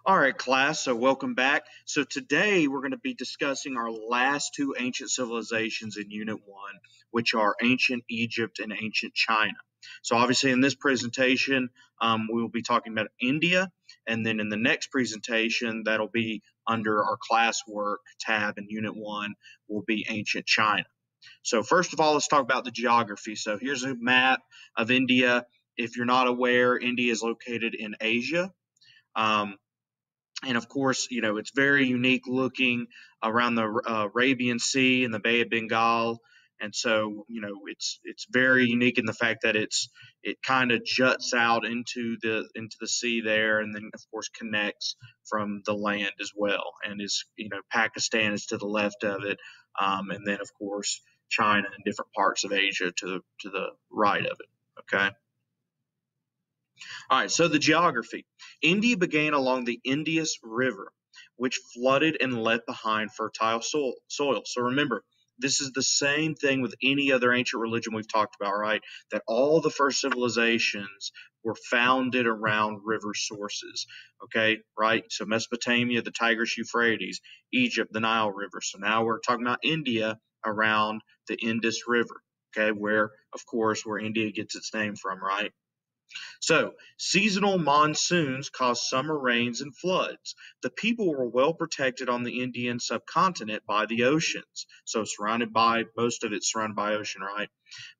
All right, class, so welcome back. So today we're going to be discussing our last two ancient civilizations in Unit 1, which are ancient Egypt and ancient China. So obviously in this presentation, we will be talking about India, and then in the next presentation, that'll be under our classwork tab in Unit 1, will be ancient China. So first of all, let's talk about the geography. So here's a map of India. If you're not aware, India is located in Asia. And of course, it's very unique looking around the Arabian Sea and the Bay of Bengal. And so, it's very unique in the fact that it kind of juts out into the sea there, and then of course connects from the land as well. And Pakistan is to the left of it, and then of course China and different parts of Asia to the right of it. Okay. All right, so the geography. India began along the Indus River, which flooded and left behind fertile soil. So remember, this is the same thing with any other ancient religion we've talked about, right? That all the first civilizations were founded around river sources, okay, right? So Mesopotamia, the Tigris Euphrates, Egypt, the Nile River. So now we're talking about India around the Indus River, okay, where India gets its name from, right? So, seasonal monsoons caused summer rains and floods. The people were well protected on the Indian subcontinent by the oceans. So, most of it's surrounded by ocean, right?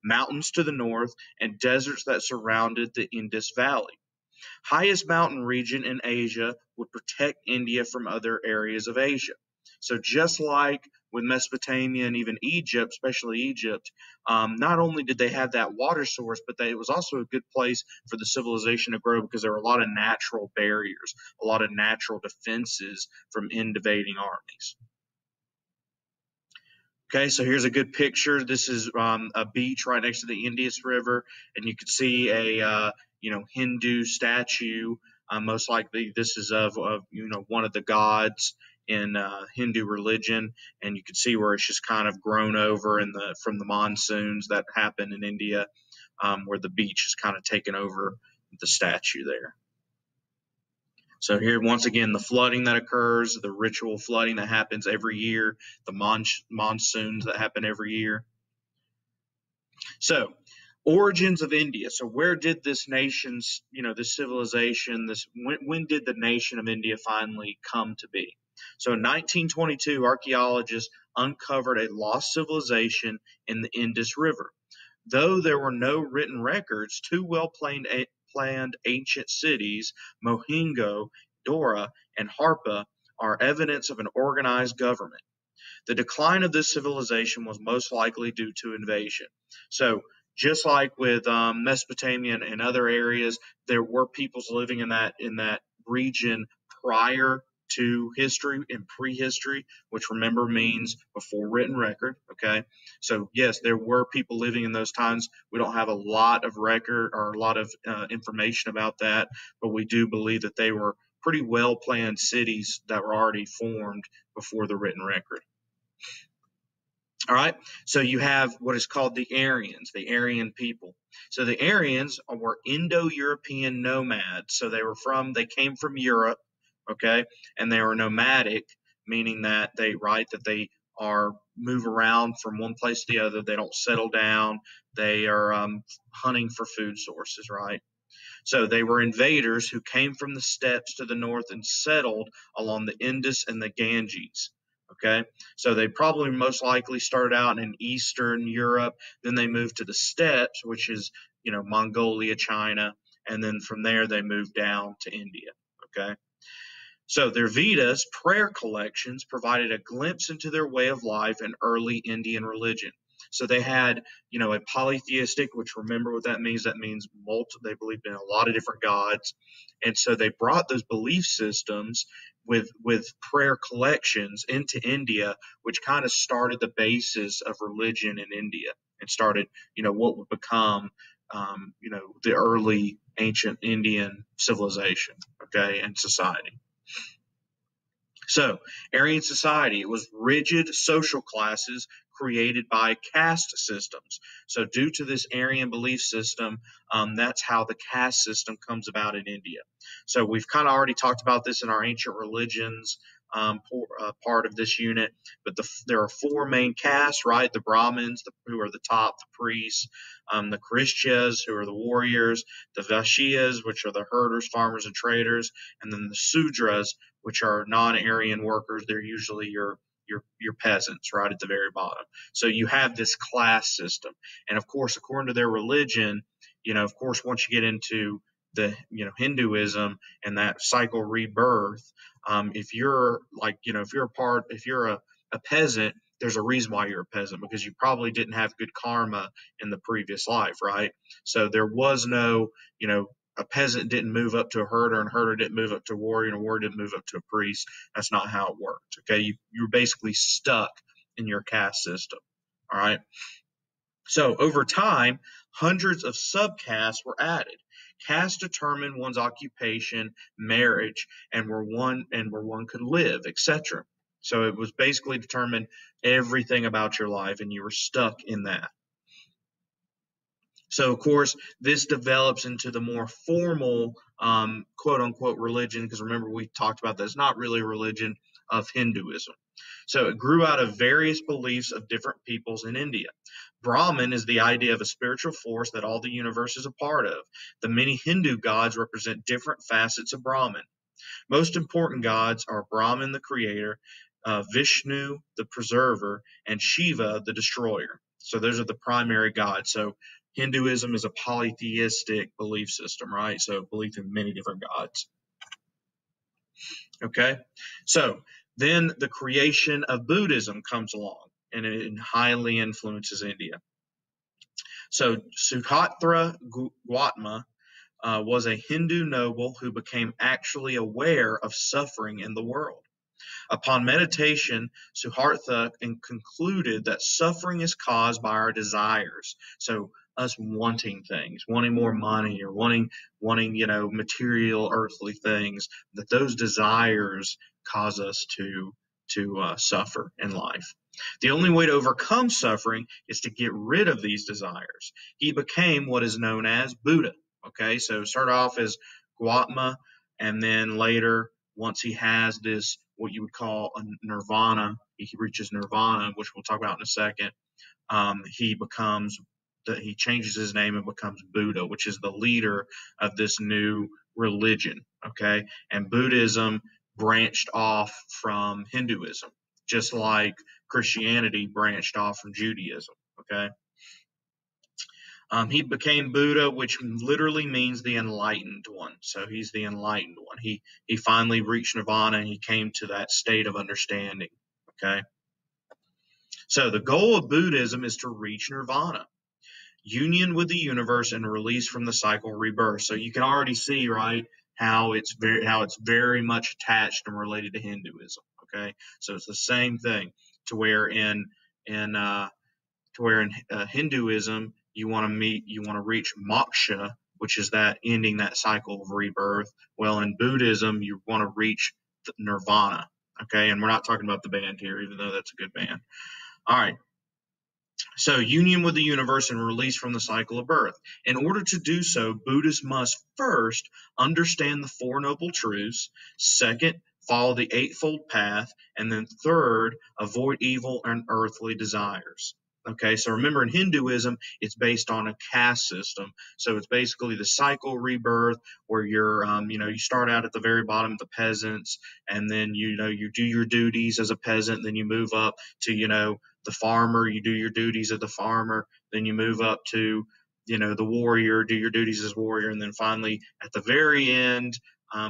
Mountains to the north and deserts that surrounded the Indus Valley. Highest mountain region in Asia would protect India from other areas of Asia. So just like with Mesopotamia and even Egypt, especially Egypt, not only did they have that water source, but it was also a good place for the civilization to grow because there were a lot of natural barriers, a lot of natural defenses from invading armies. Okay, so here's a good picture. This is a beach right next to the Indus River, and you can see a Hindu statue. Most likely, this is of one of the gods in Hindu religion, and you can see where it's just kind of grown over from the monsoons that happen in India, where the beach is kind of taken over the statue there. So here, once again, the flooding that occurs, the ritual flooding that happens every year, the monsoons that happen every year. So, origins of India. So where did this nation's, this civilization, when did the nation of India finally come to be? So in 1922, archaeologists uncovered a lost civilization in the Indus River. Though there were no written records, two well-planned ancient cities, Mohenjo Daro and Harappa, are evidence of an organized government. The decline of this civilization was most likely due to invasion. So just like with Mesopotamia and other areas, there were peoples living in that region prior to history and prehistory, which remember means before written record. Okay, so yes, there were people living in those times. We don't have a lot of record or a lot of information about that, but we do believe that they were pretty well planned cities that were already formed before the written record. All right, so you have what is called the Aryans, the Aryan people. So the Aryans were Indo-European nomads. So they came from Europe, okay, and they were nomadic, meaning that they move around from one place to the other. They don't settle down. They are hunting for food sources, right? So they were invaders who came from the steppes to the north and settled along the Indus and the Ganges. Okay, so they probably most likely started out in Eastern Europe, then they moved to the steppes, which is, Mongolia, China, and then from there they moved down to India. Okay, so their Vedas, prayer collections, provided a glimpse into their way of life and early Indian religion. So they had, a polytheistic, which remember what that means. That means they believed in a lot of different gods. And so they brought those belief systems with prayer collections into India, which kind of started the basis of religion in India and started, what would become, the early ancient Indian civilization, okay, and society. So, Aryan society, it was rigid social classes created by caste systems. So, due to this Aryan belief system, that's how the caste system comes about in India. So, we've kind of already talked about this in our ancient religions part of this unit, but there are four main castes, right? The Brahmins, who are the top, the priests, the Krishyas, who are the warriors, the Vaishyas, which are the herders, farmers, and traders, and then the Sudras, which are non-Aryan workers. They're usually your peasants, right at the very bottom. So you have this class system, and of course, according to their religion, of course, once you get into the Hinduism and that cycle rebirth, if you're if you're a peasant, there's a reason why you're a peasant, because you probably didn't have good karma in the previous life, right? So there was no, a peasant didn't move up to a herder, and a herder didn't move up to a warrior, and a warrior didn't move up to a priest. That's not how it worked. Okay, you're basically stuck in your caste system. All right. So over time, hundreds of subcastes were added. Castes determined one's occupation, marriage, and where one could live, etc. So it was basically determined everything about your life, and you were stuck in that. So, of course, this develops into the more formal, quote unquote, religion, because remember, we talked about that. It's not really a religion, of Hinduism. So, it grew out of various beliefs of different peoples in India. Brahman is the idea of a spiritual force that all the universe is a part of. The many Hindu gods represent different facets of Brahman. Most important gods are Brahman, the creator, Vishnu, the preserver, and Shiva, the destroyer. So those are the primary gods. So Hinduism is a polytheistic belief system, right? So belief in many different gods. Okay. So then the creation of Buddhism comes along, and it highly influences India. So Suhatra Gautama was a Hindu noble who became actually aware of suffering in the world. Upon meditation, Suhartha concluded that suffering is caused by our desires. So us wanting things, wanting more money, or wanting material, earthly things, that those desires cause us to suffer in life. The only way to overcome suffering is to get rid of these desires. He became what is known as Buddha. Okay, so start off as Gautama, and then later, once he has this, what you would call a nirvana, he reaches nirvana, which we'll talk about in a second. He changes his name and becomes Buddha, which is the leader of this new religion. Okay, and Buddhism branched off from Hinduism, just like Christianity branched off from Judaism. Okay. He became Buddha, which literally means the enlightened one. So he's the enlightened one. He finally reached nirvana, and he came to that state of understanding. Okay. So the goal of Buddhism is to reach nirvana, union with the universe, and release from the cycle of rebirth. So you can already see, right, how it's very much attached and related to Hinduism. Okay. So it's the same thing, to where in Hinduism, you want to reach moksha, which is that ending that cycle of rebirth. Well, in Buddhism, you want to reach nirvana. Okay, and we're not talking about the band here, even though that's a good band. All right. So, union with the universe and release from the cycle of birth. In order to do so, Buddhists must first understand the Four Noble Truths. Second, follow the Eightfold Path. And then third, avoid evil and earthly desires. Okay, so remember, in Hinduism, it's based on a caste system. So it's basically the cycle rebirth, where you start out at the very bottom of the peasants, and then you do your duties as a peasant, then you move up to the farmer, you do your duties as the farmer, then you move up to the warrior, do your duties as warrior, and then finally at the very end,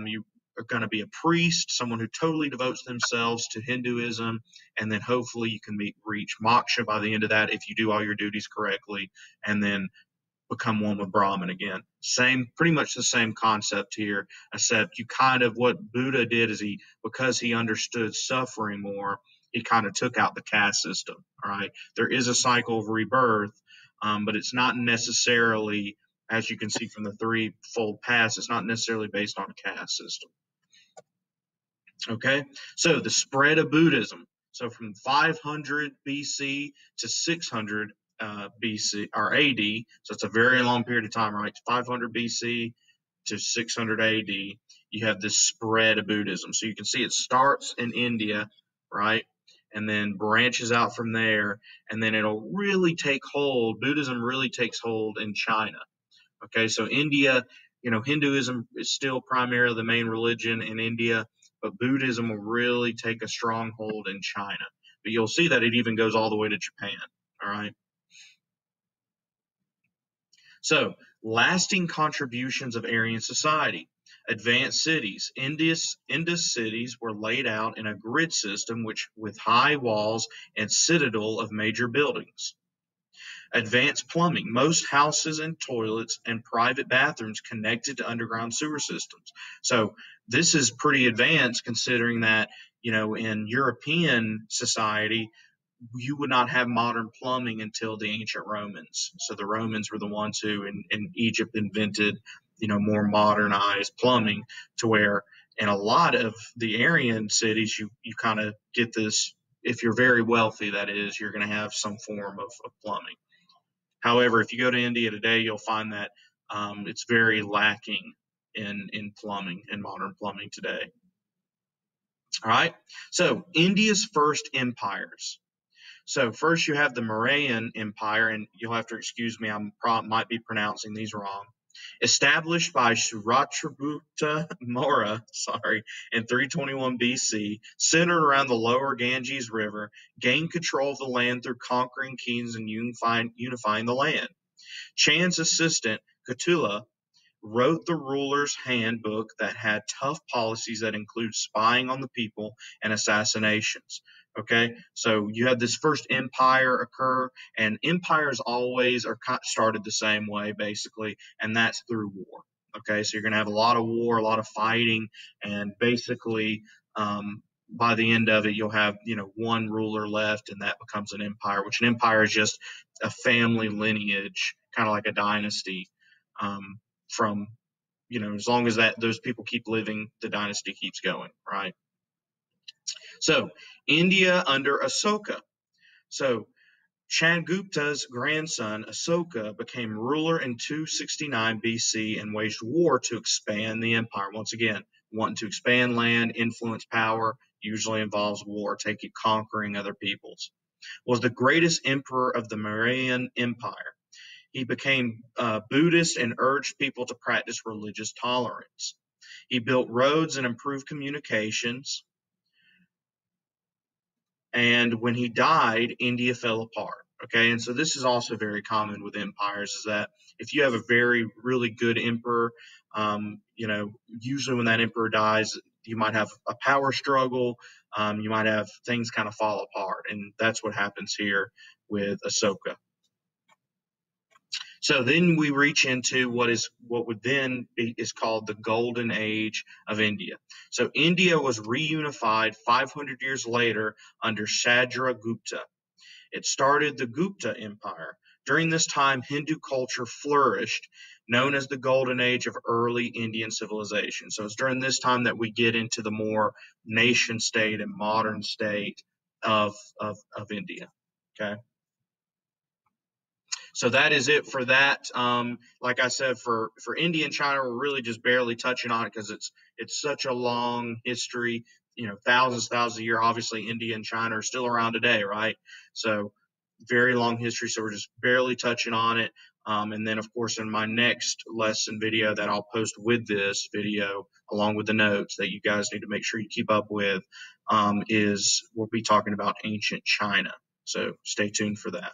you are going to be a priest, someone who totally devotes themselves to Hinduism, and then hopefully you can reach moksha by the end of that if you do all your duties correctly, and then become one with Brahman again. Pretty much the same concept here, except what Buddha did is because he understood suffering more, he kind of took out the caste system. All right, there is a cycle of rebirth, but it's not necessarily, as you can see from the threefold paths, it's not necessarily based on a caste system. Okay, so the spread of Buddhism. So from 500 BC to 600 BC or AD, so it's a very long period of time, right? 500 BC to 600 AD, you have this spread of Buddhism. So you can see it starts in India, right? And then branches out from there, and then it'll really take hold. Buddhism really takes hold in China. Okay, so India, Hinduism is still primarily the main religion in India, but Buddhism will really take a stronghold in China. But you'll see that it even goes all the way to Japan. All right. So, lasting contributions of Aryan society. Advanced cities. Indus cities were laid out in a grid system with high walls and citadel of major buildings. Advanced plumbing. Most houses and toilets and private bathrooms connected to underground sewer systems. So this is pretty advanced considering that, in European society, you would not have modern plumbing until the ancient Romans. So the Romans were the ones who in Egypt invented, more modernized plumbing, to where in a lot of the Aryan cities, you kind of get this, if you're very wealthy, that is, you're going to have some form of plumbing. However, if you go to India today, you'll find that it's very lacking in plumbing, in modern plumbing today. All right. So India's first empires. So first you have the Mauryan Empire, and you'll have to excuse me, I might be pronouncing these wrong. Established by Sharathagupta Maurya, in 321 BC, centered around the lower Ganges River, gained control of the land through conquering kings and unifying the land. Chan's assistant, Catulla, wrote the ruler's handbook that had tough policies that include spying on the people and assassinations. Okay, so you have this first empire occur, and empires always are started the same way, basically, and that's through war. Okay, so you're going to have a lot of war, a lot of fighting, and basically, by the end of it, you'll have one ruler left, and that becomes an empire. Which an empire is just a family lineage, kind of like a dynasty. From as long as those people keep living, the dynasty keeps going, right? So India under Asoka. So Chandragupta's grandson Asoka became ruler in 269 BC and waged war to expand the empire. Once again, wanting to expand land, influence power, usually involves war, conquering other peoples. Was the greatest emperor of the Mauryan Empire. He became Buddhist and urged people to practice religious tolerance. He built roads and improved communications. And when he died, India fell apart. Okay, and so this is also very common with empires, is that if you have a really good emperor, usually when that emperor dies, you might have a power struggle. You might have things kind of fall apart, and that's what happens here with Asoka. So then we reach into what would then is called the Golden Age of India. So India was reunified 500 years later under Chandragupta. It started the Gupta Empire. During this time, Hindu culture flourished, known as the Golden Age of early Indian civilization. So it's during this time that we get into the more nation state and modern state of India. Okay. So that is it for that. Like I said, for India and China, we're really just barely touching on it because it's such a long history. Thousands of years. Obviously, India and China are still around today, right? So very long history. So we're just barely touching on it. And then, of course, in my next lesson video that I'll post with this video, along with the notes that you guys need to make sure you keep up with, we'll be talking about ancient China. So stay tuned for that.